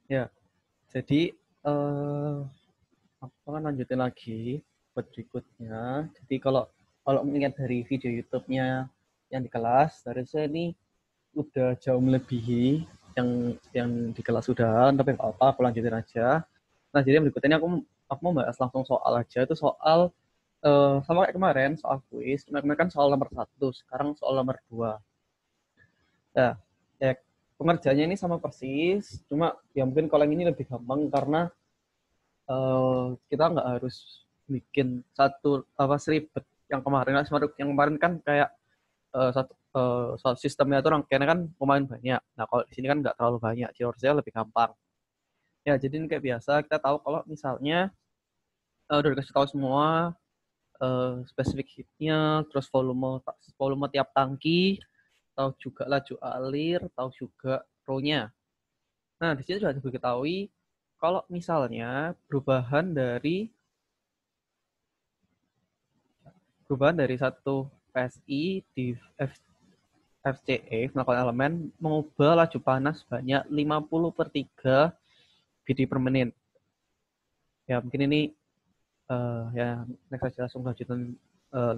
Ya, jadi aku kan lanjutin lagi buat berikutnya. Jadi kalau kalau mengingat dari video YouTube-nya yang di kelas, harusnya ini udah jauh melebihi yang di kelas sudah, tapi nggak apa, aku lanjutin aja. Nah, jadi yang berikutnya aku mau bahas langsung soal aja. Itu soal sama kayak kemarin soal kuis. Kemarin kan soal nomor satu, sekarang soal nomor dua. Ya, ya pengerjaannya ini sama persis, cuma ya mungkin kalau yang ini lebih gampang karena kita nggak harus bikin satu apa seribet yang kemarin. Yang kemarin kan kayak soal sistemnya itu rangkaiannya kan lumayan banyak. Nah, kalau di sini kan nggak terlalu banyak, jadi harusnya lebih gampang. Ya, jadi ini kayak biasa kita tahu kalau misalnya udah dikasih tahu semua spesifik heatnya, terus volume volume tiap tangki, tahu juga laju alir, tahu juga row-nya. Nah, di sini sudah diketahui kalau misalnya perubahan dari satu PSI di FCE melakukan elemen mengubah laju panas sebanyak 50/3 BD per menit. Ya, mungkin ini ya next aja langsung lanjutan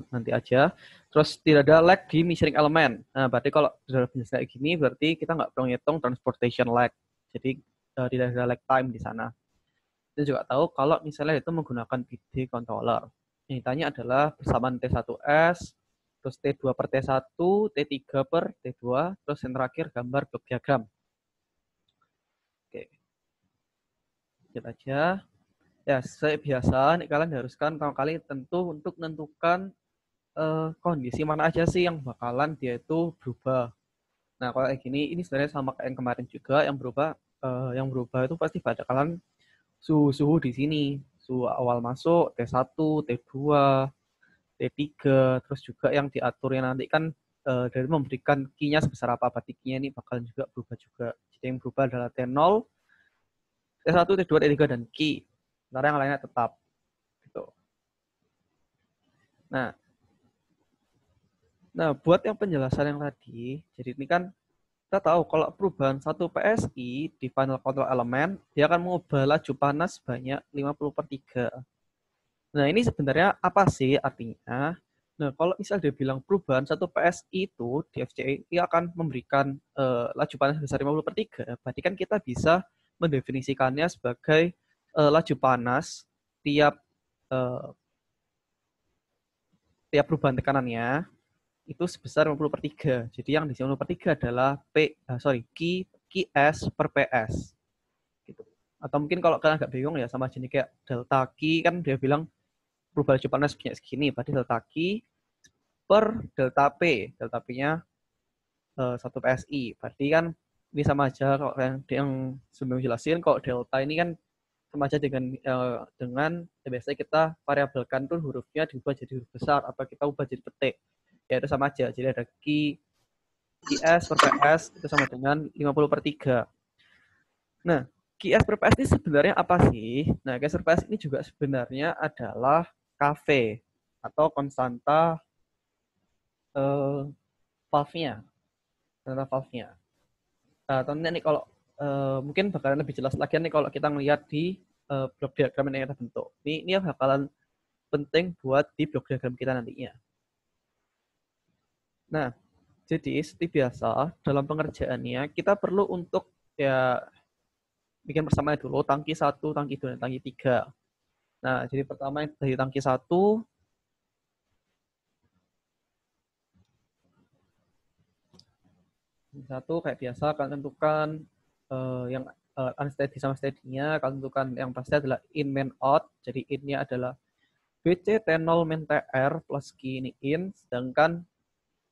nanti aja. Terus tidak ada lag di measuring element. Nah, berarti kalau sudah penjelasan kayak gini, berarti kita nggak perlu ngitung transportation lag. Jadi tidak ada lag time di sana. Kita juga tahu kalau misalnya itu menggunakan PD controller. Yang ditanya adalah persamaan T1S, terus T2 per T1, T3 per T2, terus yang terakhir gambar blok diagram. Oke, lihat aja. Ya, seperti biasa, nih kalian haruskan pertama kali tentu untuk menentukan kondisi mana aja sih yang bakalan dia itu berubah. Nah, kalau kayak gini, ini sebenarnya sama kayak yang kemarin juga, yang berubah itu pasti pada kalian suhu-suhu di sini. Suhu awal masuk, T1, T2, T3, terus juga yang diaturnya nanti kan dari memberikan key-nya sebesar apa, berarti key-nya ini bakalan juga berubah juga. Jadi yang berubah adalah T0, T1, T2, T3, dan key. Sementara yang lainnya tetap. Gitu. Nah, nah, buat yang penjelasan yang tadi, jadi ini kan kita tahu kalau perubahan satu PSI di final control element, dia akan mengubah laju panas sebanyak 50/3. Nah, ini sebenarnya apa sih artinya? Nah, kalau misal dia bilang perubahan satu PSI itu di FCE, dia akan memberikan laju panas sebesar 50/3. Berarti kan kita bisa mendefinisikannya sebagai laju panas tiap eh, tiap perubahan tekanannya itu sebesar 50/3. Jadi yang di sini 50/3 adalah Q per PS gitu. Atau mungkin kalau kalian agak bingung ya sama jenis kayak delta Q kan dia bilang perubahan laju panas punya segini, berarti delta Q per delta P. Delta P-nya 1 PSI. Berarti kan ini sama aja kalau yang sebelum jelasin kalau delta ini kan sama aja dengan biasanya kita variabelkan tuh hurufnya diubah jadi huruf besar atau kita ubah jadi petik. Ya itu sama aja. Jadi ada QS per PS itu sama dengan 50/3. Nah, QS per PS ini sebenarnya apa sih? Nah, QS per PS ini juga sebenarnya adalah KV atau konstanta eh, valve-nya. Konstanta valve-nya. Nah, tentunya nih kalau mungkin bakalan lebih jelas lagi nih kalau kita ngelihat di blok diagram yang kita bentuk. Ini yang bakalan penting buat di blok diagram kita nantinya. Nah, jadi seperti biasa dalam pengerjaannya kita perlu untuk ya bikin persamaan dulu tangki 1, tangki 2, dan tangki 3. Nah, jadi pertama dari tangki 1, kayak biasa kalian tentukan yang unsteady sama steady-nya, kalian tentukan yang pasti adalah in main out. Jadi in-nya adalah BC T0 min TR plus Q ini in, sedangkan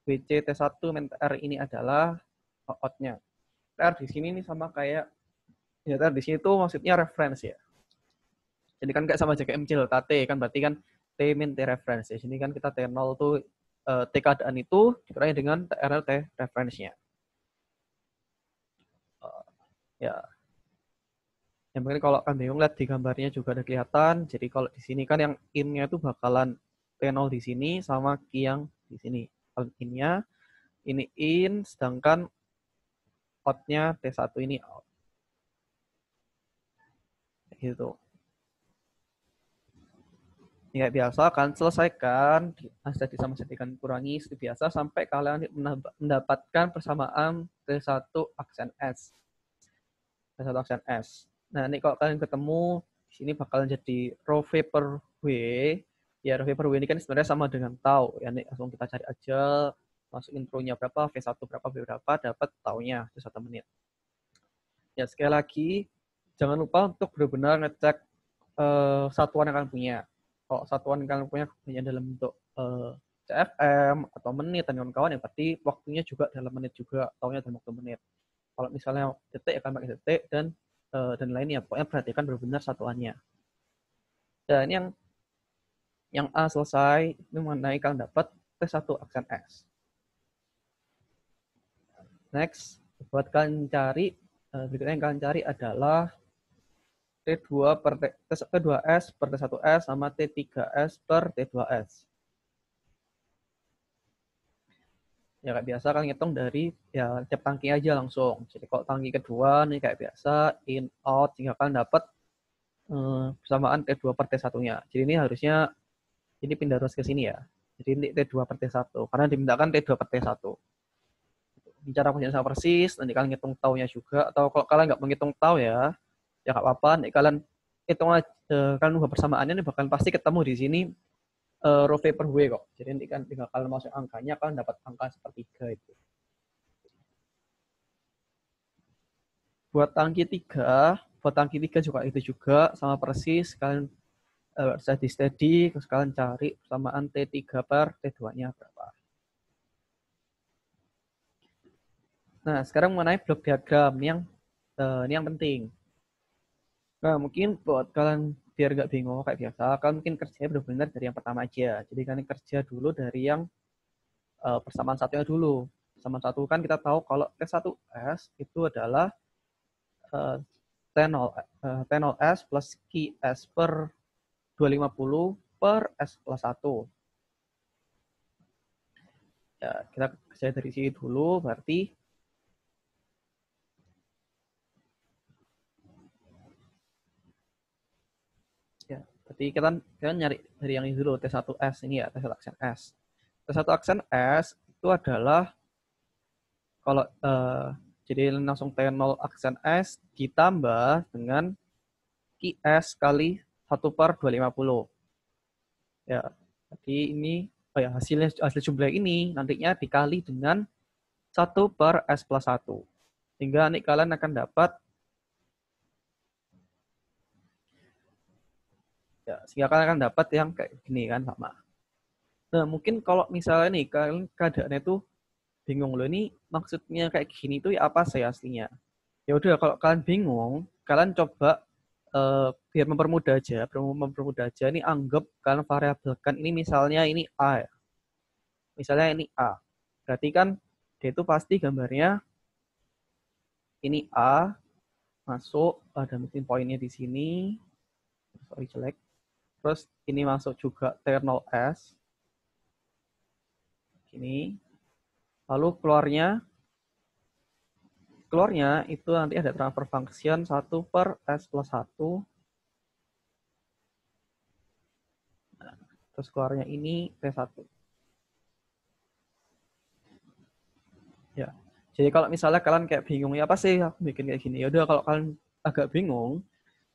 BC T1 min TR ini adalah out-nya. TR di sini ini sama kayak ya TR di sini tuh maksudnya reference ya. Jadi kan kayak sama aja kayak MC delta T kan berarti kan T min T reference. Di sini kan kita T0 tuh T keadaan itu dikurangi dengan TRL T reference-nya. Uh, ya, yang mungkin kalau kan bingung lihat di gambarnya juga ada kelihatan. Jadi kalau di sini kan yang in-nya itu bakalan T0 di sini sama Q yang di sini. Kalau in-nya ini in, sedangkan out-nya T1 ini out. gitu. Ya biasa akan selesaikan jadi sama jadikan kurangi seperti biasa sampai kalian mendapatkan persamaan T1 aksen S. T1 aksen S. Nah, ini kalau kalian ketemu di sini bakalan jadi rho V per W. Ya, rho V per W ini kan sebenarnya sama dengan tau. Ya, ini langsung kita cari aja masukin rho-nya berapa, V1 berapa, V berapa, dapat taunya itu 1 menit. Ya, sekali lagi jangan lupa untuk benar-benar ngecek satuan yang kalian punya. Kalau satuan yang kalian punya hanya dalam bentuk CFM atau menit dan kawan-kawan, ya berarti waktunya juga dalam menit juga, taunya dalam waktu menit. Kalau misalnya detik akan pakai detik dan lainnya. Pokoknya perhatikan benar-benar satuannya. Dan yang A selesai, ini mengenai kalian dapat T1 aksen S. Next, buat kalian cari, berikutnya yang kalian cari adalah T2 per T2S per T1S sama T3S per T2S. Ya kayak biasa kan ngitung dari ya tiap tangki aja langsung. Jadi kalau tangki kedua nih kayak biasa in out sehingga kalian dapat persamaan T2 per T1-nya. Jadi ini harusnya ini pindah terus ke sini ya. Jadi ini T2 per T1 karena dimintakan T2 per T1. Ini cara punya sama persis, nanti kalian ngitung taunya juga, atau kalau kalian nggak menghitung tau ya nggak apa-apa, nih kalian hitung aja, kalian ubah persamaannya nih bahkan pasti ketemu di sini rho V per W kok. Jadi nanti kan tinggal kalian masuk angkanya, kalian dapat angka sepertiga itu. Buat tangki 3 juga itu juga sama persis, kalian steady, terus kalian cari persamaan T3 per T2-nya berapa. Nah, sekarang mengenai blok diagram ini yang penting. Nah, mungkin buat kalian biar nggak bingung kayak biasa, kalian mungkin kerjanya benar-benar dari yang pertama aja. Jadi kalian kerja dulu dari yang persamaan satunya dulu. Persamaan satu kan kita tahu kalau T1S itu adalah uh, T0S plus QS per 250 per S plus 1. Ya, kita kerja dari sini dulu, berarti ya, berarti kita nyari dari yang ini dulu, T1S ini ya, T1 aksen S. T1 aksen S itu adalah kalau jadi langsung T0 aksen S ditambah dengan QS kali 1 per 250. Ya, jadi ini hasil jumlah ini nantinya dikali dengan 1 per S plus 1. Sehingga nanti kalian akan dapat sehingga kalian akan dapat yang kayak gini kan sama. Nah, mungkin kalau misalnya nih kalian keadaannya tuh bingung loh, ini maksudnya kayak gini tuh ya apa sih aslinya? Ya udah kalau kalian bingung, kalian coba biar mempermudah aja ini anggap kalian variabelkan ini misalnya ini A ya. Misalnya ini A. Berarti kan dia itu pasti gambarnya ini A masuk, ada meeting poinnya di sini. Sorry jelek. Terus ini masuk juga T0S. Gini. Lalu keluarnya itu nanti ada transfer function 1 per S plus 1. Nah, terus keluarnya ini T1. Ya. Jadi kalau misalnya kalian kayak bingung, ya apa sih aku bikin kayak gini? Ya udah kalau kalian agak bingung,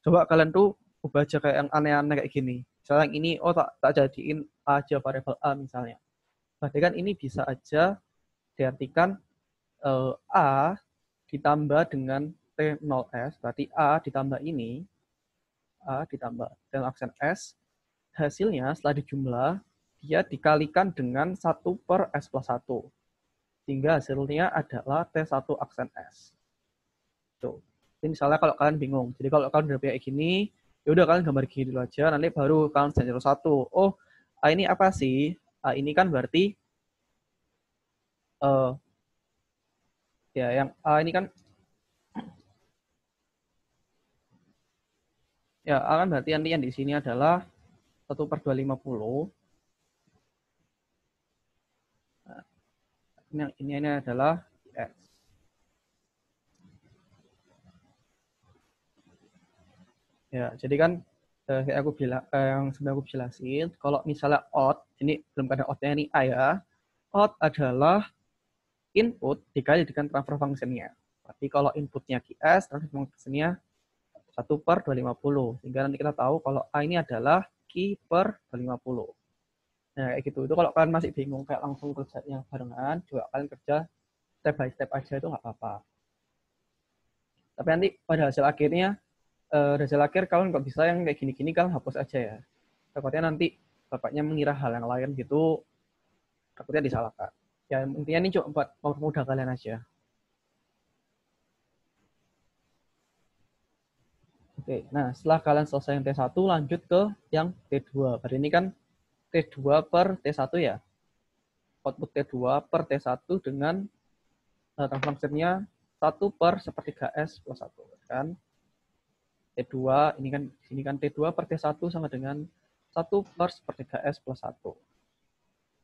coba kalian tuh ubah aja kayak yang aneh-aneh kayak gini. Misalnya yang ini, oh tak jadiin aja variabel A misalnya. Berarti kan ini bisa aja diartikan A ditambah dengan T0S, berarti A ditambah ini, A ditambah T0 aksen S, hasilnya setelah dijumlah, dia dikalikan dengan 1 per S plus 1. Sehingga hasilnya adalah T1 aksen S. Tuh. Jadi misalnya kalau kalian bingung, jadi kalau kalian udah kayak gini, ya udah kalian gambar gini dulu aja, nanti baru kalian senjata satu. Oh, A ini apa sih? A ini kan berarti uh, ya yang A ini kan ya A kan berarti nanti yang di sini adalah 1 per 250. Nah, ini adalah X. Ya, jadi kan kayak aku bilang yang sebenarnya aku jelasin, kalau misalnya out, ini belum ada outnya ini A ya. Out adalah input dikali dengan transfer function-nya. Tapi kalau inputnya QS, transfer function-nya 1/250. Sehingga nanti kita tahu kalau A ini adalah Q/250. Nah, kayak gitu. Itu kalau kalian masih bingung, kayak langsung kerjanya barengan, juga kalian kerja step by step aja, itu nggak apa-apa. Tapi nanti pada hasil akhirnya, hasil akhir kalian nggak bisa yang kayak gini-gini, kalian hapus aja ya. Takutnya nanti bapaknya mengira hal yang lain gitu, takutnya disalahkan. Ya, intinya ini cuma buat mempermudah kalian aja. Oke, nah setelah kalian selesai yang T1, lanjut ke yang T2. Berarti ini kan T2 per T1 ya. Output T2 per T1 dengan transformasinya 1/1/S plus 1. Kan? T2, ini kan T2 per T1 sama dengan 1/1/S plus 1.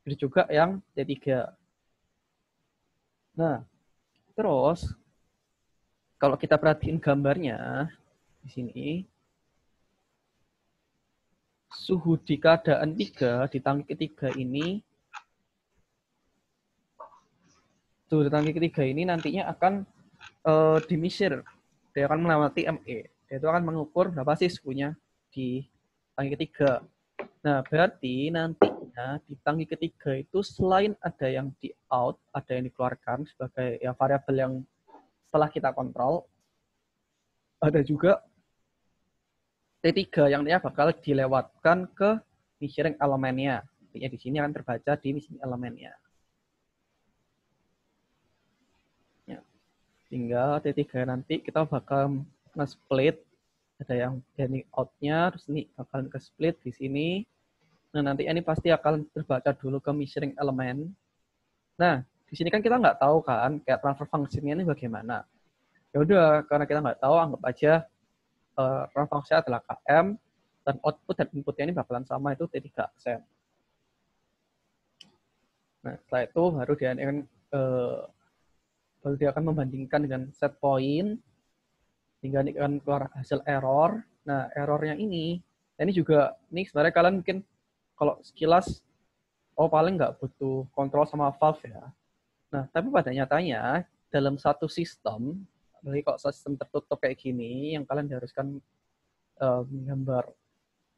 Jadi juga yang T3. Nah, terus kalau kita perhatiin gambarnya di sini, suhu di keadaan 3 di tangki ketiga ini, suhu di tangki ketiga ini nantinya akan dimisir. Dia akan melewati ME. Dia itu akan mengukur berapa sih suhunya di tangki ketiga. Nah, berarti nantinya di tangki ketiga itu selain ada yang di out, ada yang dikeluarkan sebagai ya variabel yang setelah kita kontrol, ada juga T3 yang dia bakal dilewatkan ke measuring elemennya. Artinya di sini akan terbaca di measuring elemennya. Ya. Sehingga T3 nanti kita bakal nge-split, ada yang dari out-nya, terus ini akan ke split di sini. Nah, nanti ini pasti akan terbaca dulu ke measuring element. Nah, di sini kan kita nggak tahu kan, kayak transfer function-nya ini bagaimana. Ya udah, karena kita nggak tahu, anggap aja transfer function adalah KM, dan output dan inputnya ini bakalan sama, itu T3 aksen. Nah, setelah itu baru dia akan membandingkan dengan set point, hingga ini akan keluar hasil error. Nah, errornya ini juga, ini sebenarnya kalian mungkin kalau sekilas, oh paling nggak butuh kontrol sama valve ya. Nah, tapi pada nyatanya, dalam satu sistem, apalagi kok sistem tertutup kayak gini, yang kalian diharuskan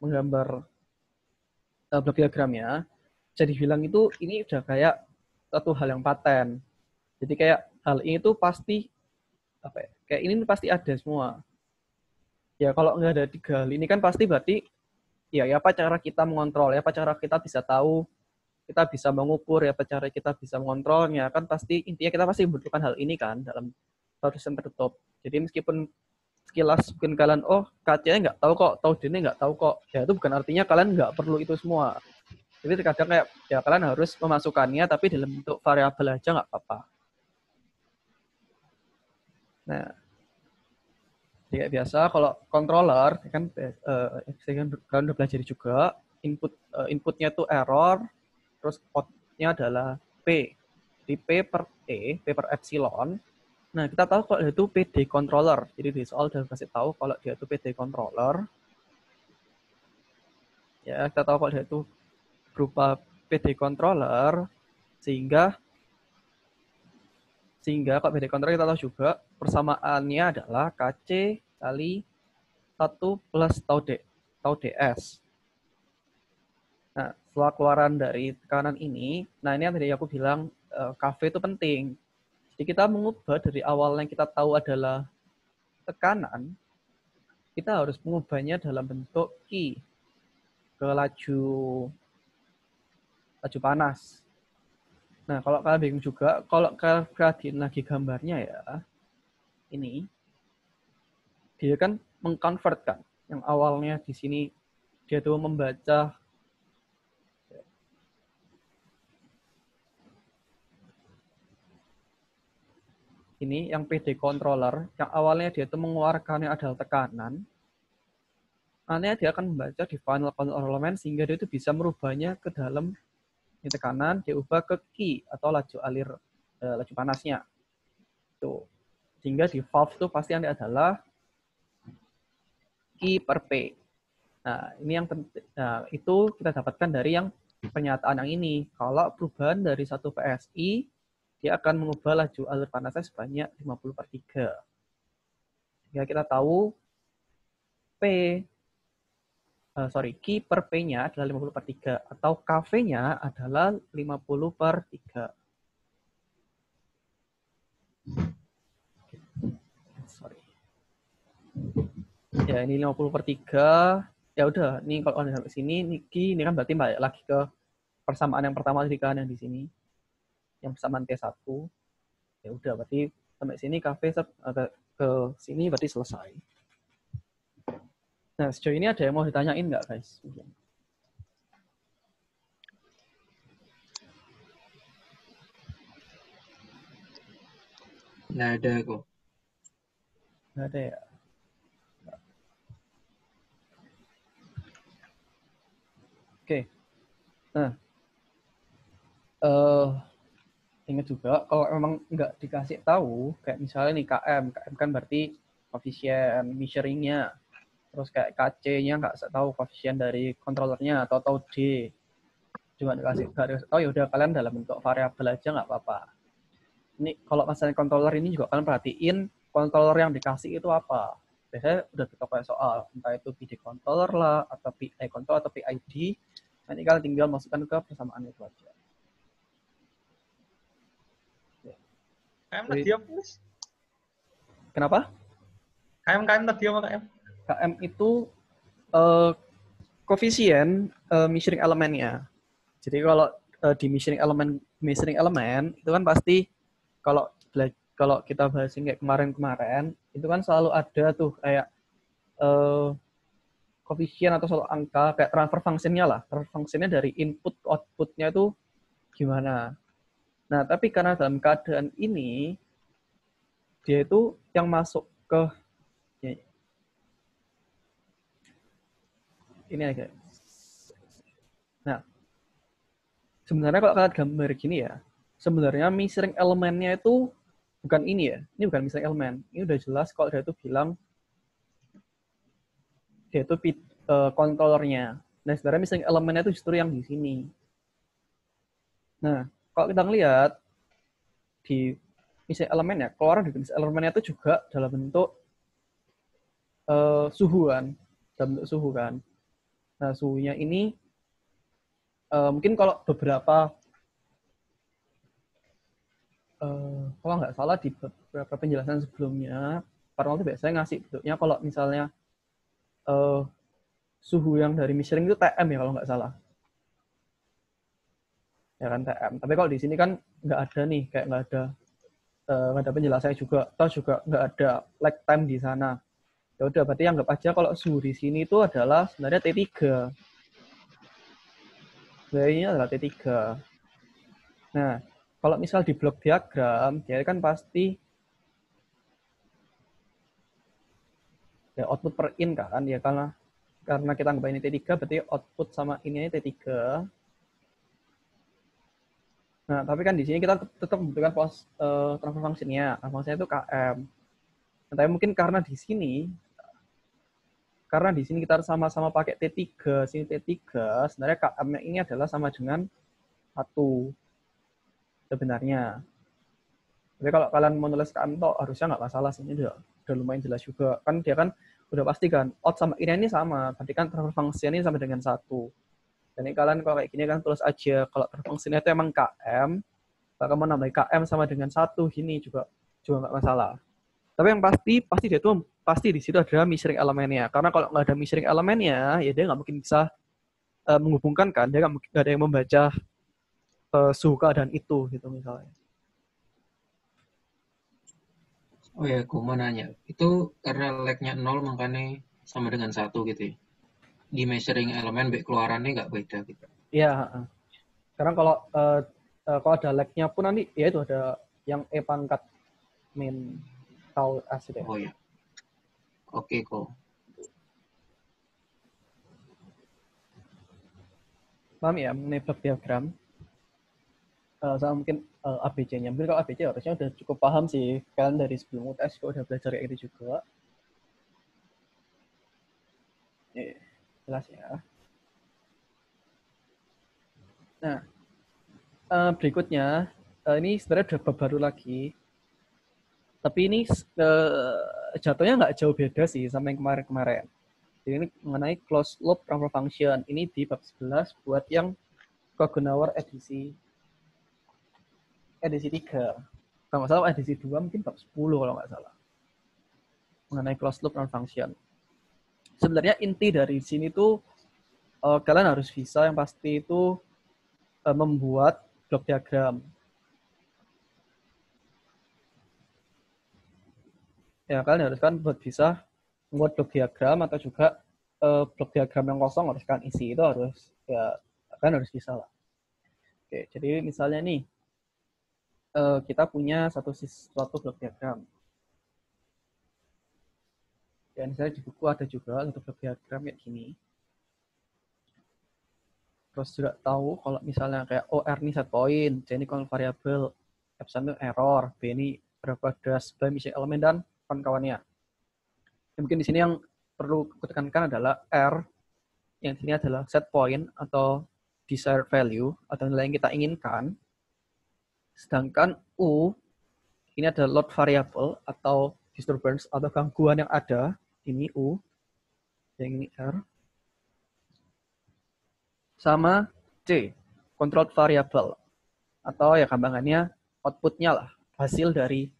menggambar blok diagramnya, jadi bilang itu ini udah kayak satu hal yang paten. Jadi kayak hal ini tuh pasti, apa ya, kayak ini pasti ada semua. Ya kalau nggak ada tiga hal ini kan pasti berarti, ya apa cara kita mengontrol, ya apa cara kita bisa tahu, kita bisa mengukur, ya apa cara kita bisa mengontrolnya, kan pasti intinya kita pasti membutuhkan hal ini kan dalam sistem tertutup. Jadi meskipun sekilas mungkin kalian, oh KC-nya nggak tahu kok, tahu D-nya nggak tahu kok, ya itu bukan artinya kalian nggak perlu itu semua. Jadi terkadang kayak ya kalian harus memasukkannya tapi dalam bentuk variabel aja nggak apa-apa. Nah, kayak biasa kalau controller kan kalian udah belajar juga, inputnya itu error, terus outputnya adalah P. Di P per epsilon. Nah, kita tahu kalau itu PD controller. Jadi di soal udah kasih tahu kalau dia itu PD controller. Ya, kita tahu kalau dia itu berupa PD controller, sehingga kalau PD controller kita tahu juga persamaannya adalah KC kali 1 plus tau DS. Nah, setelah keluaran dari tekanan ini, nah ini yang tadi aku bilang, KV itu penting. Jadi kita mengubah dari awal yang kita tahu adalah tekanan, kita harus mengubahnya dalam bentuk Q ke laju panas. Nah, kalau kalian bingung juga, kalau kalian perhatiin lagi gambarnya ya, ini, dia kan mengconvert kan, yang awalnya di sini dia tuh membaca ini yang PD controller, yang awalnya dia itu mengeluarkannya adalah tekanan, nanti dia akan membaca di final control element sehingga dia itu bisa merubahnya ke dalam tekanan, diubah ke Q atau laju alir laju panasnya. Tuh. Sehingga di valve itu pasti nanti adalah Q per P. Nah, ini yang penting. Nah, itu kita dapatkan dari yang pernyataan yang ini. Kalau perubahan dari satu PSI, dia akan mengubah laju alur panasnya sebanyak 50/3. Ya, kita tahu Q per P-nya adalah 50/3 atau KV-nya adalah 50/3. Sorry. Ya, ini 50/3. Ya udah, ini kalau udah sampai sini, ini kan berarti balik lagi ke persamaan yang pertama tadi kan yang di sini. Yang persamaan T1. Ya udah, berarti sampai sini KV ke sini berarti selesai. Nah, sejauh ini ada yang mau ditanyain nggak, guys? Nggak ada kok. Nggak ada ya? Oke. Nah, ingat juga kalau memang nggak dikasih tahu, kayak misalnya nih KM kan berarti koefisien measuring-nya. Terus kayak KC-nya nggak tahu koefisien dari controllernya atau tahu D. Juga dikasih tahu, ya udah kalian dalam bentuk variabel aja nggak apa-apa. Ini kalau masalah controller ini juga kalian perhatiin controller yang dikasih itu apa. Biasanya udah kita kayak soal, entah itu PD controller lah, atau PI controller atau PID. Nanti kalian tinggal masukkan ke persamaan itu aja. KM tadi apa, Mas? Kenapa? KM tadi apa, KM? KM itu koefisien measuring elemennya. Jadi kalau di measuring element itu kan pasti kalau kita bahasin kayak kemarin-kemarin itu kan selalu ada tuh kayak koefisien atau suatu angka kayak transfer functionnya lah. Transfer functionnya dari input ke outputnya itu gimana. Nah, tapi karena dalam keadaan ini dia itu yang masuk ke ini aja. Nah, sebenarnya kalau kalian gambar gini ya, sebenarnya measuring elemennya itu bukan ini ya. Ini bukan measuring elemen. Ini udah jelas kalau dia itu bilang dia itu controllernya. Nah, sebenarnya measuring elemennya itu justru yang di sini. Nah, kalau kita ngelihat di measuring elemennya, keluaran dari measuring elemennya itu juga dalam bentuk suhu kan, dalam bentuk suhu kan. Nah, suhunya ini mungkin kalau beberapa kalau nggak salah di beberapa penjelasan sebelumnya, Parmal itu biasanya ngasih bentuknya kalau misalnya suhu yang dari measuring itu TM ya kalau nggak salah. Ya kan TM. Tapi kalau di sini kan nggak ada nih, kayak nggak ada penjelasannya juga. Atau juga nggak ada lag time di sana. Ya udah, berarti anggap aja kalau suhu di sini itu adalah sebenarnya T3. Sebenarnya ini adalah T3. Nah, kalau misal di blok diagram, dia kan pasti ya output per in kan, ya karena kita anggap ini T3, berarti output sama ini T3. Nah, tapi kan di sini kita tetap membutuhkan transfer function-nya. Transfer function itu KM. Nah, tapi mungkin karena di sini kita sama-sama pakai T3, sini T3, sebenarnya KM-nya ini adalah sama dengan 1 sebenarnya. Tapi kalau kalian menulis KM toh harusnya nggak masalah sih, ini udah lumayan jelas juga. Kan dia kan udah pasti kan out sama ini sama, berarti kan transfer function ini sama dengan 1. Jadi kalian kalau kayak gini kan tulis aja kalau transfer function itu emang KM, kamu nambah KM sama dengan 1 gini juga nggak masalah. Tapi yang pasti dia tuh pasti di situ ada measuring elemennya. Karena kalau nggak ada measuring elemennya, ya dia nggak mungkin bisa menghubungkan kan. Dia nggak ada yang membaca suhu keadaan itu gitu misalnya. Oh ya, gue mau nanya. Itu karena lag-nya 0 makanya sama dengan 1 gitu ya? Di measuring elemen baik keluarannya nggak beda gitu? Iya. Sekarang kalau ada lag-nya pun nanti ya itu ada yang E pangkat min tau S itu ya. Oh ya. Oke kok. Paham ya mengenai block diagram? Sama mungkin ABC-nya. Mungkin kalau ABC harusnya udah cukup paham sih. Kalian dari sebelum UTS juga udah belajar kayak gitu juga. jelas ya. Nah, berikutnya, ini sebenarnya udah baru lagi, tapi ini jatuhnya nggak jauh beda sih sama yang kemarin-kemarin. Jadi ini mengenai closed loop transfer function. Ini di bab 11 buat yang Kogenauer edisi 3. Kalau nggak salah edisi 2 mungkin bab 10 kalau nggak salah. Mengenai closed loop transfer function. Sebenarnya inti dari sini tuh kalian harus bisa yang pasti itu membuat block diagram. Ya, kalian harus kan buat bisa membuat block diagram atau juga block diagram yang kosong harus kalian isi. Itu harus, ya kalian harus bisa lah. Oke, jadi misalnya nih, kita punya suatu block diagram. Ya, misalnya di buku ada juga untuk block diagram kayak gini. Terus juga tahu kalau misalnya kayak OR ini set point, C ini variabel, epsilon itu error, B ini berapa das by missing elemen dan kawan-kawannya. Mungkin di sini yang perlu kutekankan adalah R, yang di sini adalah set point atau desired value atau nilai yang kita inginkan. Sedangkan U ini adalah load variable atau disturbance atau gangguan yang ada. Ini U, yang ini R. Sama C, controlled variable atau ya gampangannya outputnya lah, hasil dari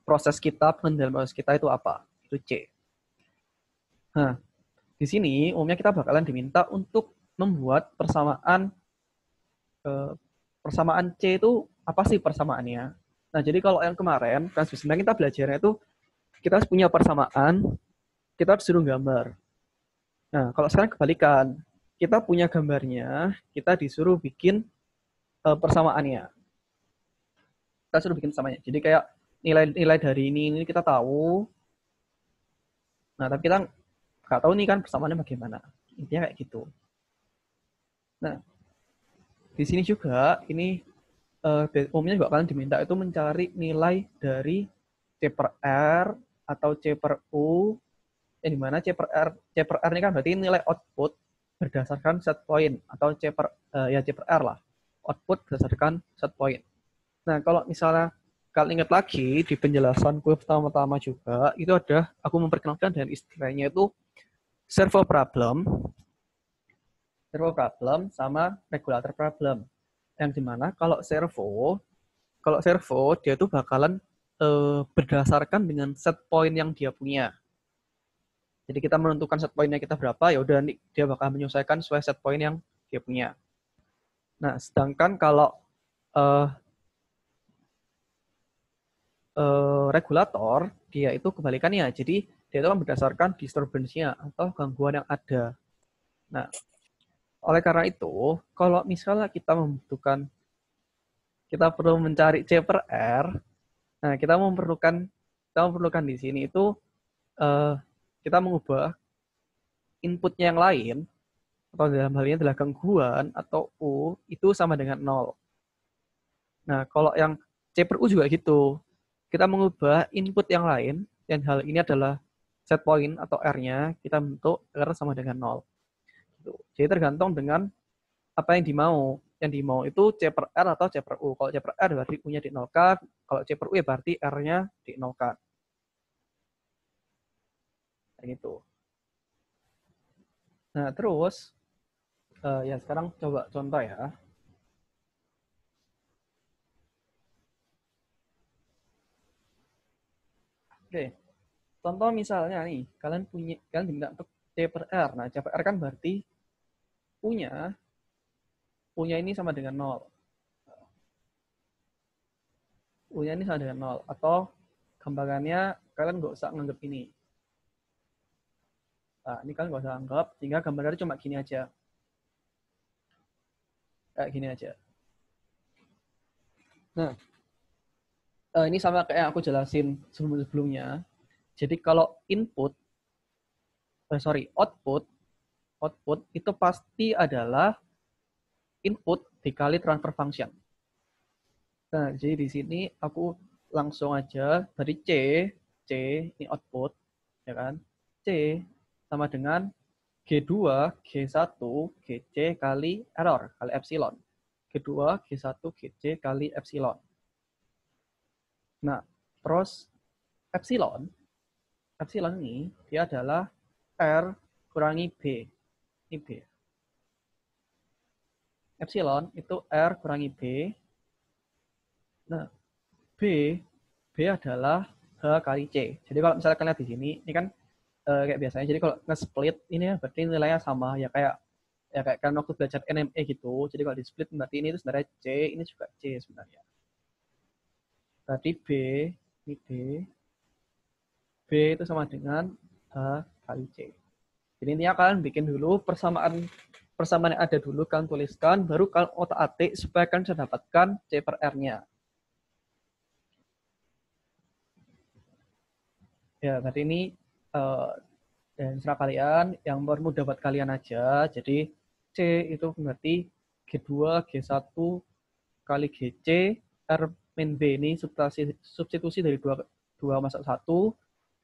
proses kita, pengendalian proses kita itu apa? Itu C. Nah, di sini umumnya kita bakalan diminta untuk membuat persamaan C itu apa sih persamaannya? Nah, jadi kalau yang kemarin, kan sebenarnya kita belajarnya itu kita punya persamaan, kita disuruh gambar. Nah, kalau sekarang kebalikan, kita punya gambarnya, kita disuruh bikin persamaannya. Kita suruh bikin persamaannya. Jadi kayak nilai-nilai dari ini kita tahu. Nah, tapi kita nggak tahu nih kan persamaannya bagaimana. Intinya kayak gitu. Nah, di sini juga ini umumnya juga kalian diminta itu mencari nilai dari C per R atau C per U, yang dimana C per R ini kan berarti nilai output berdasarkan set point atau C per R lah, output berdasarkan set point. Nah, kalau misalnya kalian ingat lagi di penjelasan gue pertama-tama juga itu ada aku memperkenalkan dengan istilahnya itu servo problem sama regulator problem, yang dimana kalau servo dia tuh bakalan berdasarkan dengan set point yang dia punya. Jadi kita menentukan set pointnya kita berapa, ya udah dia bakal menyesuaikan sesuai set point yang dia punya. Nah, sedangkan kalau regulator dia itu kebalikannya. Jadi dia itu kan berdasarkan disturbance-nya atau gangguan yang ada. Nah, oleh karena itu, kalau misalnya kita perlu mencari C per R, nah kita memerlukan di sini itu kita mengubah inputnya yang lain, atau dalam hal ini adalah gangguan atau U, itu sama dengan 0. Nah, kalau yang C per U juga gitu. Kita mengubah input yang lain, dan hal ini adalah set point atau R-nya, kita bentuk R sama dengan 0. Jadi tergantung dengan apa yang dimau. Yang dimau itu C per R atau C per U. Kalau C per R berarti U-nya di 0 kan. Kalau C per U ya berarti R-nya di 0 kan. Kayak gitu. Nah, terus ya sekarang coba contoh ya. Oke. Contoh misalnya nih, kalian diminta untuk C per R. Nah, C per R kan berarti punya ini sama dengan 0. U-nya ini sama dengan 0. Atau gambarannya kalian nggak usah nganggap ini. Nah, ini kalian nggak usah anggap, sehingga gambarnya cuma gini aja. Kayak gini aja. Nah, ini sama kayak yang aku jelasin sebelum-sebelumnya. Jadi kalau output itu pasti adalah input dikali transfer function. Nah, jadi di sini aku langsung aja dari C ini output, ya kan? C sama dengan G2, G1, GC kali error, kali epsilon. G2, G1, GC kali epsilon. Nah, terus epsilon ini dia adalah R kurangi B. Ini B. Epsilon itu R kurangi B. Nah, B adalah H kali C. Jadi kalau misalnya kalian lihat di sini, ini kan kayak biasanya. Jadi kalau nge-split ini berarti nilainya sama ya kayak kan waktu belajar NME gitu. Jadi kalau di split berarti ini itu sebenarnya C, ini juga C sebenarnya. Berarti ini B itu sama dengan H kali C. Jadi intinya kalian bikin dulu persamaan yang ada dulu, kalian tuliskan, baru kalian otak-atik supaya kalian bisa dapatkan C per R-nya. Ya, berarti ini dan serah kalian yang bermudah buat kalian aja. Jadi C itu berarti G2, G1 kali GC, R min B ini substitusi dari 2 masuk 1.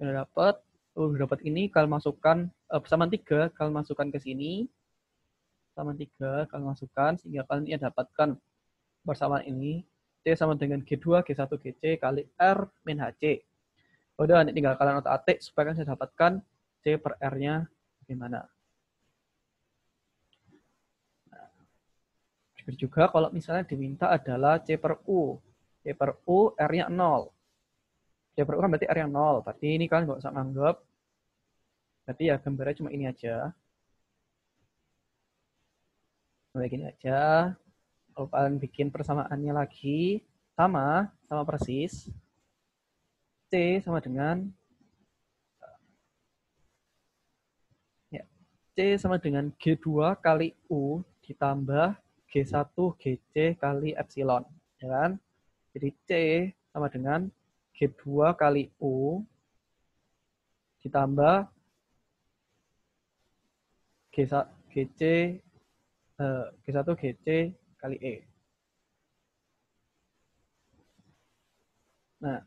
Udah dapat ini, kalian masukkan persamaan 3, kalian masukkan ke sini. Persamaan 3, kalian masukkan, sehingga kalian ini dapatkan persamaan ini. C sama dengan G2, G1, GC kali R min HC. Udah, tinggal kalian otak-atik supaya kalian bisa dapatkan C per R-nya gimana. Nah, juga kalau misalnya diminta adalah C per U. C per U R-nya 0. C per U kan berarti R yang 0. Berarti ini kalian nggak usah nganggap. Berarti ya gambarnya cuma ini aja. Kayak gini aja. Kalau kalian bikin persamaannya lagi, sama persis. C sama dengan C sama dengan G2 kali U ditambah G1 GC kali epsilon. Ya kan? Jadi C sama dengan G2 kali U ditambah GC G1 GC kali E. Nah,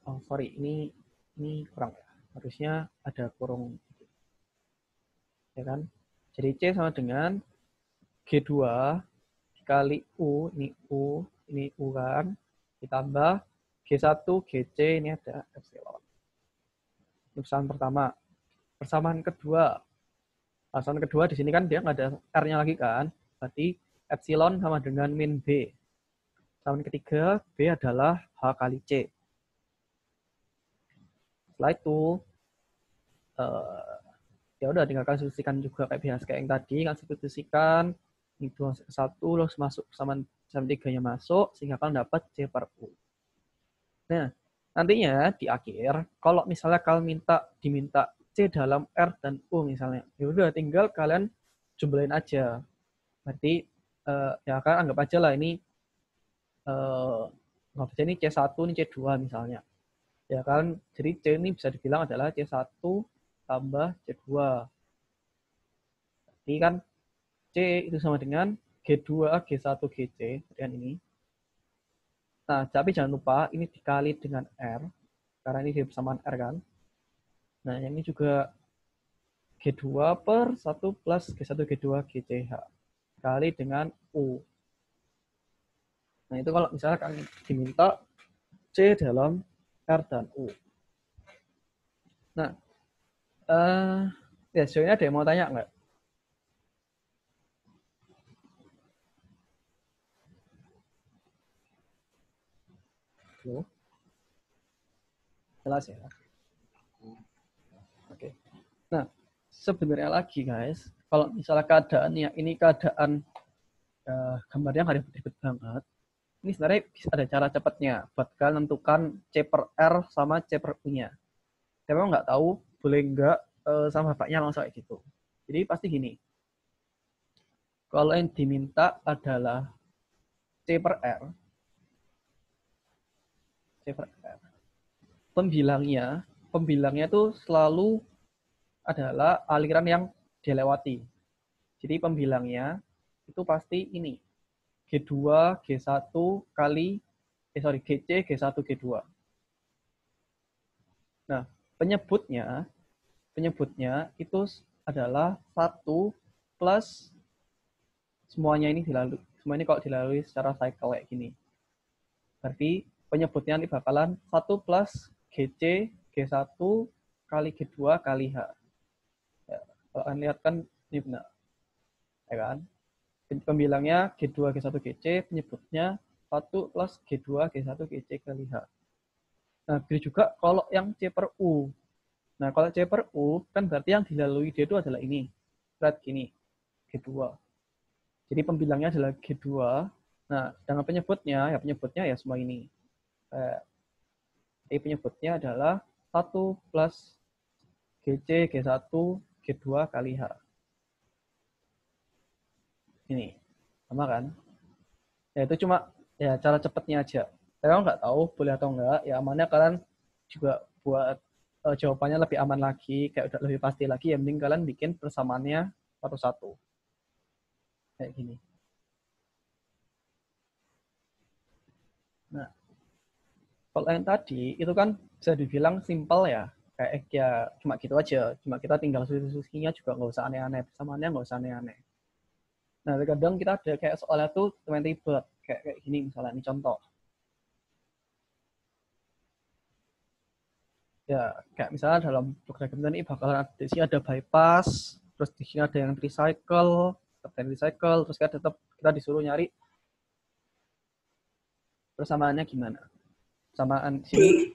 oh sorry, ini kurang ya. Harusnya ada kurung, ya kan? Jadi C sama dengan G2 kali U, ini U kan, ditambah G1 GC, ini ada epsilon. Persamaan pertama. Persamaan kedua. Persamaan kedua di sini kan dia nggak ada R-nya lagi kan, berarti epsilon sama dengan min B. Persamaan ketiga, B adalah H kali C. Setelah itu ya udah tinggal kalian substitusikan juga kayak biasa kayak yang tadi, kalian substitusikan ini 2 ke 1 terus masuk persamaan 3-nya masuk sehingga kalian dapat C per U. Nah, nantinya di akhir kalau misalnya kalian diminta C dalam R dan U misalnya, ya udah tinggal kalian jumlahin aja. Berarti ya kalian anggap aja lah ini anggap aja ini C1, ini C2 misalnya. Ya kan, jadi C ini bisa dibilang adalah C1 tambah C2. Ini kan C itu sama dengan G2, G1, GC, dengan ini. Nah, tapi jangan lupa ini dikali dengan R, karena ini persamaan R kan. Nah, yang ini juga G2 per 1 plus G1, G2, GCH. Kali dengan U. Nah, itu kalau misalnya kalian diminta C dalam R dan U. Nah, ya sejauh ini ada yang mau tanya nggak? Halo? Jelas ya? Oke. Nah, sebenarnya lagi guys, kalau misalnya keadaannya ini keadaan gambarnya nggak ribet banget, ini sebenarnya bisa ada cara cepatnya buat kalian menentukan C per R sama C per U-nya. Saya memang nggak tahu boleh nggak sama bapaknya langsung kayak gitu. Jadi pasti gini, kalau yang diminta adalah C per R, pembilangnya itu selalu adalah aliran yang dilewati. Jadi pembilangnya itu pasti ini, G2, G1 kali, GC, G1, G2. Nah, penyebutnya penyebutnya itu adalah 1 plus semuanya ini dilalui. Semua ini kalau dilalui secara cycle kayak gini. Berarti penyebutnya nanti bakalan 1 plus GC G1 kali G2 kali H. Ya, kalau kalian lihat kan ini benar. Ya kan? Pembilangnya G2 G1 GC, penyebutnya 1 plus G2 G1 GC kali H. Nah, begitu juga kalau yang C per U. Nah, kalau C per U, kan berarti yang dilalui dia itu adalah ini. Berat gini, G2. Jadi pembilangnya adalah G2. Nah, sedangkan penyebutnya ya semua ini. Jadi penyebutnya adalah 1 plus GC, G1, G2 kali H. Ini, sama kan? Ya itu cuma ya cara cepatnya aja. Saya nggak tahu boleh atau enggak. Ya amannya kalian juga buat jawabannya lebih aman lagi, kayak udah lebih pasti lagi. Yang penting kalian bikin persamaannya satu-satu. Kayak gini. Nah, kalau yang tadi itu kan bisa dibilang simple ya. Kayak ya cuma gitu aja. Cuma kita tinggal solusinya juga nggak usah aneh-aneh. Persamaannya nggak usah aneh-aneh. Nah, kadang kita ada kayak soalnya tuh 20 bird. Kayak gini misalnya. Ini contoh. Ya, kayak misalnya dalam program kita ini bakalan di sini ada bypass, terus di sini ada yang recycle, terus kita tetap kita disuruh nyari persamaannya gimana. Persamaan di sini.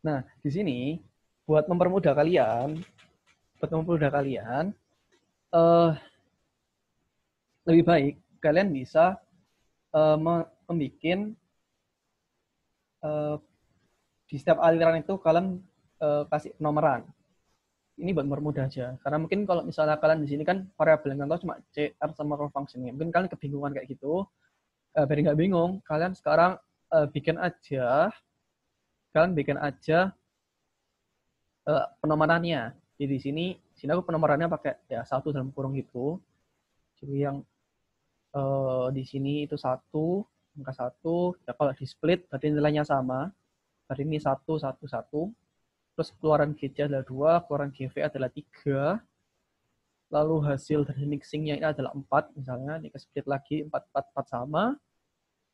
Nah, di sini buat mempermudah kalian, lebih baik kalian bisa membuat di setiap aliran itu kalian kasih penomoran. Ini buat mempermudah aja. Karena mungkin kalau misalnya kalian di sini kan variabel yang tahu cuma CR sama row function-nya. Mungkin kalian kebingungan kayak gitu. Biar nggak bingung, kalian sekarang bikin aja penomorannya. Jadi di sini aku penomorannya pakai ya 1 dalam kurung gitu. Jadi yang di sini itu 1, angka 1. Ya, kalau di split berarti nilainya sama. Berarti ini 1, 1, 1. Terus keluaran GC adalah 2, keluaran GV adalah 3. Lalu hasil dari mixingnya ini adalah 4. Misalnya ini ke split lagi 4, 4, 4 sama.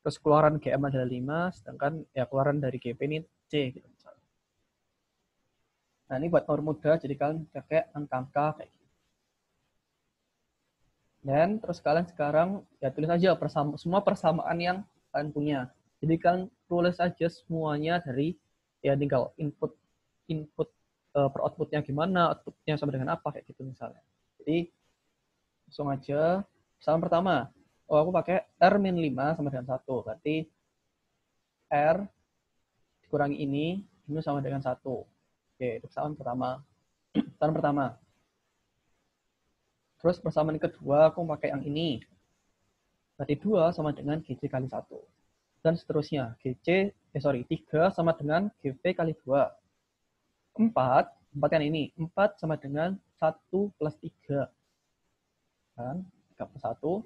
Terus keluaran GM adalah 5, sedangkan ya keluaran dari GP ini C. Gitu. Nah ini buat nomor mudah, jadi kalian pakai angka-angka kayak gitu. Dan terus kalian sekarang ya tulis aja semua persamaan yang kalian punya. Jadi kalian tulis aja semuanya dari ya tinggal input per outputnya gimana, outputnya sama dengan apa kayak gitu misalnya. Jadi langsung aja. Persamaan pertama, aku pakai R-5 sama dengan 1. Berarti R dikurangi ini sama dengan 1. Oke, itu persamaan pertama. Terus persamaan kedua, aku pakai yang ini. Berarti 2 sama dengan GC kali 1. Dan seterusnya. 3 sama dengan GV kali 2. 4 kan ini. 4 sama dengan 1 plus 3. Kan? 3 plus 1.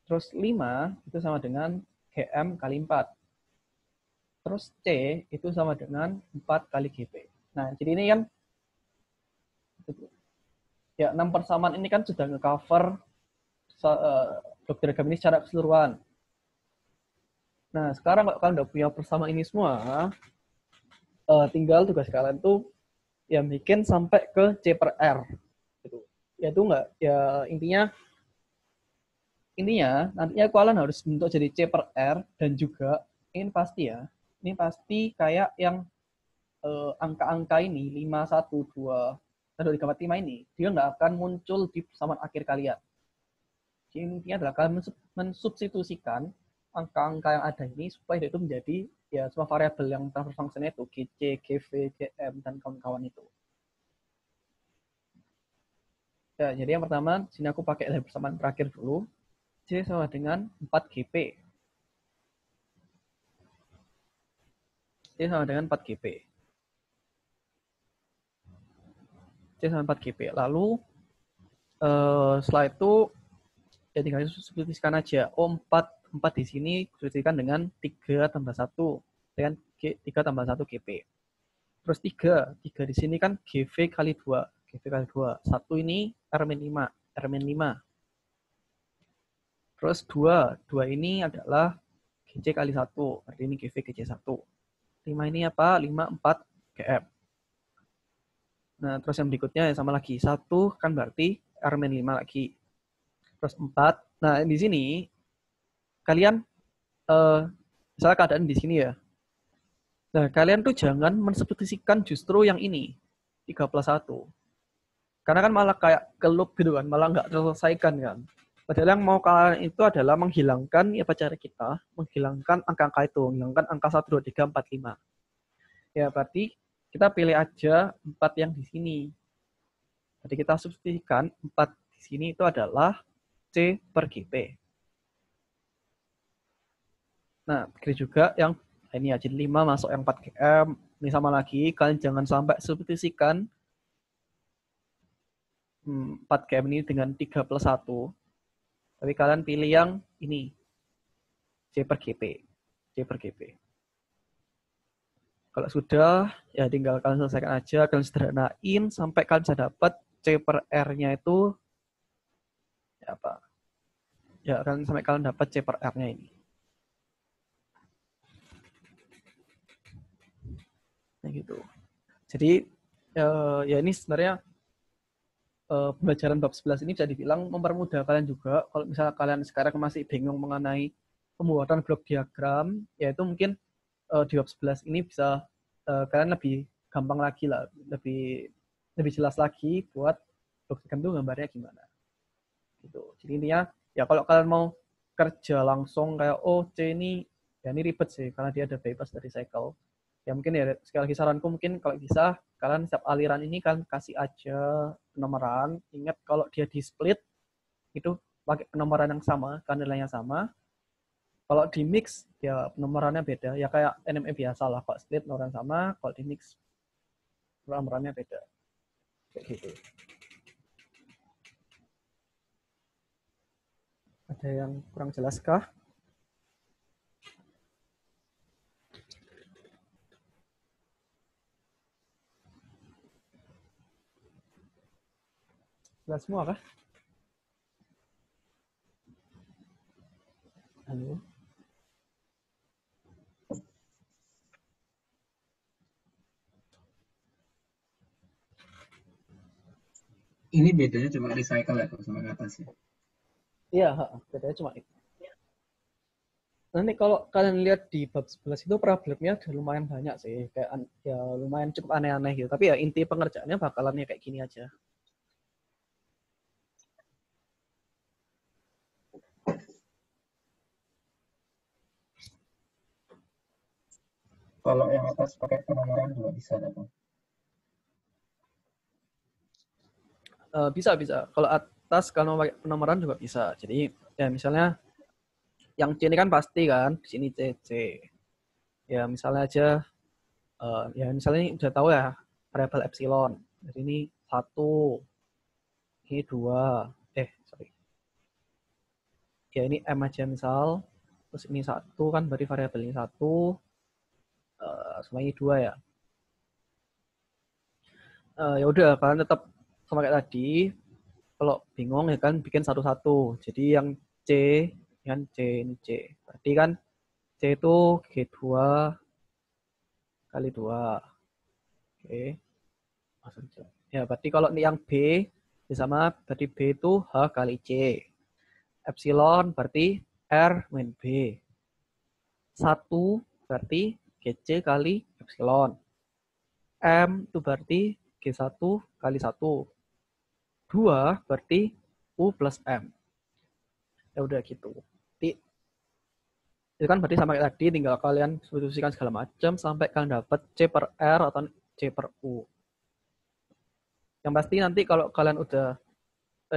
Terus 5 itu sama dengan GM kali 4. Terus C itu sama dengan 4 kali GP. Nah, jadi ini kan ya 6 persamaan ini kan sudah nge-cover blok diagram ini secara keseluruhan. Nah, sekarang kalau kalian udah punya persamaan ini semua, tinggal tugas kalian tuh ya bikin sampai ke C per R. Gitu. Ya itu enggak, ya intinya nantinya kalian harus bentuk jadi C per R dan juga ini pasti kayak yang angka-angka ini 5, 1, 2, dan 2, 3, 4, 5 ini dia nggak akan muncul di persamaan akhir kalian. Jadi intinya adalah kalian mensubstitusikan angka-angka yang ada ini supaya itu menjadi ya semua variabel yang transfer function itu GC, GV, GM, dan kawan-kawan itu. Ya, jadi yang pertama, sini aku pakai dari persamaan terakhir dulu. C sama dengan 4GP. C sama dengan 4GP. C sama 4GP. Lalu setelah itu ya tinggal substitusikan aja. 4 di sini substitusikan dengan 3 tambah 1. Berarti kan G3 tambah 1 GP. Terus 3 di sini kan GV kali 2. GV kali 2. 1 ini R-5. R-5. Terus 2 ini adalah GC kali 1. Berarti ini GV GC1. 5 ini apa? 5, 4 GM. Nah, terus yang berikutnya ya sama lagi. 1 kan berarti R-5 lagi. Terus 4. Nah, di sini kalian misalnya keadaan di sini ya. Nah, kalian tuh jangan mensubstitusikan justru yang ini. 3+1. Karena kan malah kayak kelup gitu kan, malah nggak terselesaikan kan. Padahal yang mau kalian itu adalah menghilangkan, ya cara kita, menghilangkan angka-angka itu, menghilangkan angka 1, 2, 3, 4, 5. Ya, berarti kita pilih aja 4 yang di sini. Jadi kita substitusikan 4 di sini itu adalah C per GP. Nah, begini juga yang ini ya, jadi 5 masuk yang 4 GM. Ini sama lagi, kalian jangan sampai substitusikan 4 GM ini dengan 3+1. Tapi kalian pilih yang ini, C per GP. C per GP. Kalau sudah, ya tinggal kalian selesaikan aja, kalian sederhanain sampai kalian bisa dapat C per R-nya itu ya apa? Ya, kalian sampai kalian dapat C per R-nya ini. Nah, gitu. Jadi ya ini sebenarnya pembelajaran bab 11 ini bisa dibilang mempermudah kalian juga. Kalau misalnya kalian sekarang masih bingung mengenai pembuatan blok diagram, yaitu mungkin di bab 11 ini bisa kalian lebih gampang lagi lah, lebih jelas lagi buat blok diagram itu gambarnya gimana. Gitu. Jadi intinya ya kalau kalian mau kerja langsung kayak C ini ya ini ribet sih karena dia ada bebas dari cycle. Ya mungkin ya sekali lagi saranku mungkin kalau bisa kalian setiap aliran ini kan kasih aja penomoran. Ingat kalau dia di split itu pakai penomoran yang sama, kan nilainya sama. Kalau di mix ya penomorannya beda. Ya kayak NME biasa lah. Kalau split penomoran sama, kalau di mix penomorannya beda. Kayak gitu. Ada yang kurang jelas kah? Jelas semua kah? Halo? Ini bedanya cuma recycle ya kalau sama atas ya. Iya, bedanya cuma itu. Nanti kalau kalian lihat di bab 11 itu problemnya udah lumayan banyak sih. Kayak ya lumayan cukup aneh-aneh gitu. Tapi ya inti pengerjaannya bakalannya kayak gini aja. Kalau yang atas pakai penomoran juga bisa dong. Bisa. Kalau atas kalau pakai penomoran juga bisa. Jadi ya misalnya yang C ini kan pasti kan, di sini C. Ya misalnya aja ya misalnya ini udah tahu ya variabel epsilon. Jadi ini 1, ini 2, sorry. Ya ini M aja misal. Terus ini 1 kan berarti variabel ini 1. Sama ini 2 ya. Ya udah kalian tetap sama kayak tadi. Kalau bingung ya kan bikin satu-satu. Jadi yang C, kan C ini C. Berarti kan C itu G2 kali 2. Oke. Ya, berarti kalau ini yang B, sama berarti B itu H kali C. Epsilon berarti R min B. 1 berarti GC kali epsilon. M itu berarti G1 kali 1. 2 berarti U plus M. Ya udah gitu. Jadi, itu kan berarti sama kayak tadi, tinggal kalian substitusikan segala macam sampai kalian dapat C per R atau C per U. Yang pasti nanti kalau kalian udah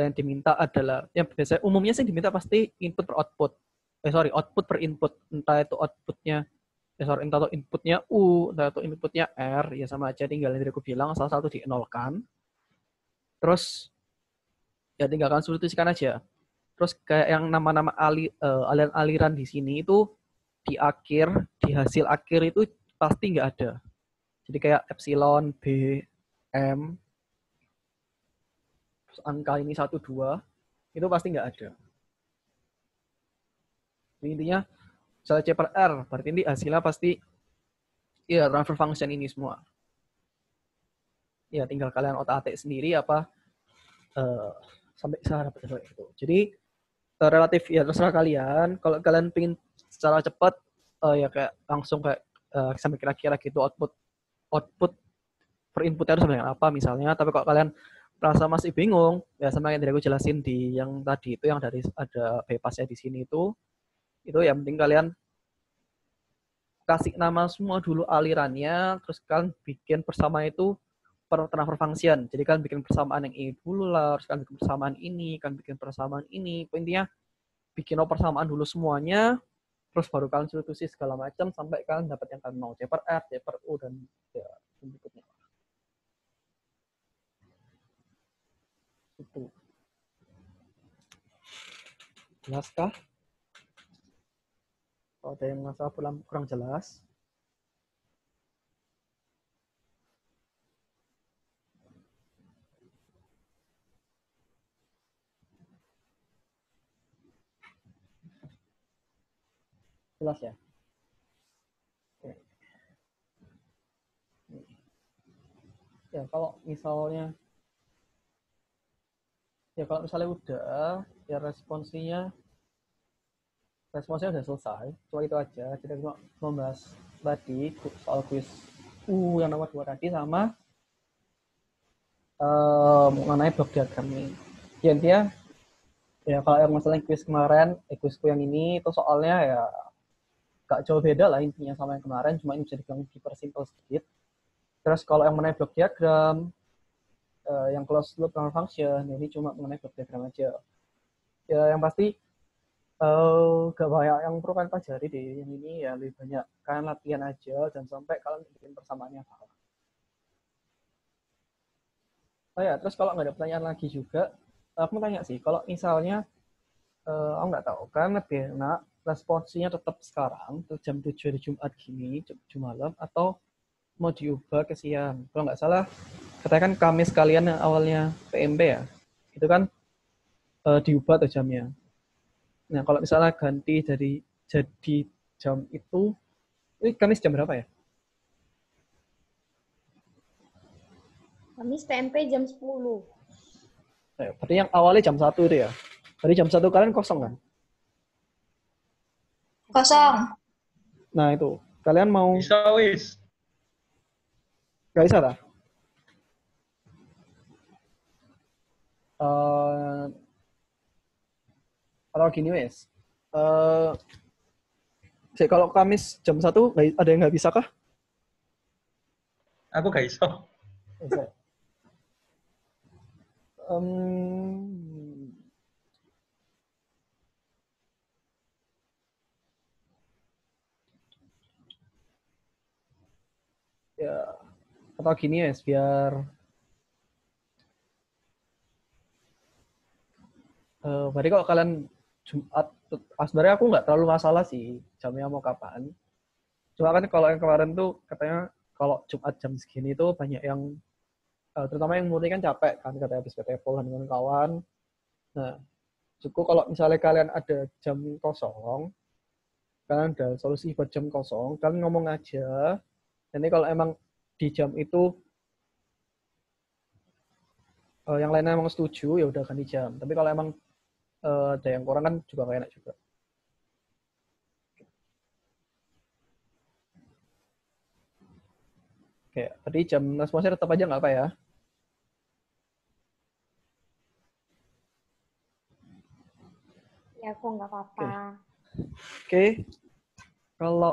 yang diminta adalah, yang biasanya umumnya sih diminta pasti input per output. Output per input. Entah itu outputnya, entah itu inputnya U, entah itu inputnya R, ya sama aja tinggal yang aku bilang, salah satu dienolkan. Terus, ya tinggal kalian substitusikan aja. Terus kayak yang nama-nama aliran-aliran di sini itu di hasil akhir itu pasti nggak ada. Jadi kayak epsilon, B, M, terus angka ini 1, 2, itu pasti nggak ada. Jadi intinya, misalnya C per R, berarti ini hasilnya pasti ya transfer function ini semua. Ya tinggal kalian otak-atik sendiri apa sampai bisa dapat itu. Jadi relatif ya terserah kalian. Kalau kalian pengen secara cepat ya kayak langsung kayak sampai kira-kira gitu output per inputnya harus sebenarnya apa misalnya. Tapi kalau kalian merasa masih bingung, ya sama yang tadi aku jelasin di yang tadi itu yang dari ada bypassnya di sini itu yang penting kalian kasih nama semua dulu alirannya, terus kalian bikin bersama itu per transfer function. Jadi kalian bikin persamaan yang ini dulu lah, terus kalian bikin persamaan ini, kalian bikin persamaan ini. Intinya bikin persamaan dulu semuanya, terus baru kalian substitusi segala macam sampai kalian dapat yang kalian mau, C per R, C per U, dan ya berikutnya. Itu. Jelaskah? Kalau ada yang masalah kurang jelas. Jelas ya? Oke. Ya kalau misalnya udah ya responsnya udah selesai, cuma itu aja. Kita cuma membahas tadi soal quiz yang nomor 2 tadi sama mengenai blok diagram ini. Ya intinya ya kalau yang masalah quiz kemarin, quizku yang ini itu soalnya ya gak jauh beda lah intinya sama yang kemarin, cuma ini bisa dibilang dipersimpel sedikit. Terus kalau yang mengenai blok diagram, yang closed loop transfer function, ini cuma mengenai blok diagram aja. Ya yang pasti gak banyak yang perlu kalian pelajari deh yang ini, ya lebih banyak kalian latihan aja dan sampai kalian bikin persamaannya salah. Oh ya, terus kalau nggak ada pertanyaan lagi juga, aku mau tanya sih, kalau misalnya aku nggak tahu kan lebih enak responsinya tetap sekarang tuh jam 7 di Jumat gini, 7 malam, atau mau diubah ke siang. Kalau nggak salah katanya kan Kamis kalian yang awalnya PMP ya, itu kan diubah tuh jamnya. Nah kalau misalnya ganti dari jadi jam itu, ini Kamis jam berapa ya? Kamis PMP jam 10. Berarti yang awalnya jam 1 itu ya? Berarti jam 1 kalian kosong kan? Kosong. Nah itu, kalian mau... Bisa wis. Gak bisa lah. Atau gini wes. Kalau Kamis jam 1, ada yang nggak bisa kah? Aku gak iso. Bisa. Ya, atau gini wes, biar berarti kalau kalian Jumat, sebenarnya aku nggak terlalu masalah sih jamnya mau kapan. Cuma kan kalau yang kemarin tuh katanya kalau Jumat jam segini tuh banyak yang terutama yang murni kan capek kan, katanya habis PT Pol dengan kawan. Nah, cukup kalau misalnya kalian ada jam kosong, kalian ada solusi buat jam kosong, kalian ngomong aja. Nanti kalau emang di jam itu yang lainnya emang setuju, ya udah ganti jam. Tapi kalau emang ada yang kurang kan juga gak enak juga. Oke, tadi jam responsnya tetap aja nggak apa ya? Ya, aku nggak apa-apa. Oke. Kalau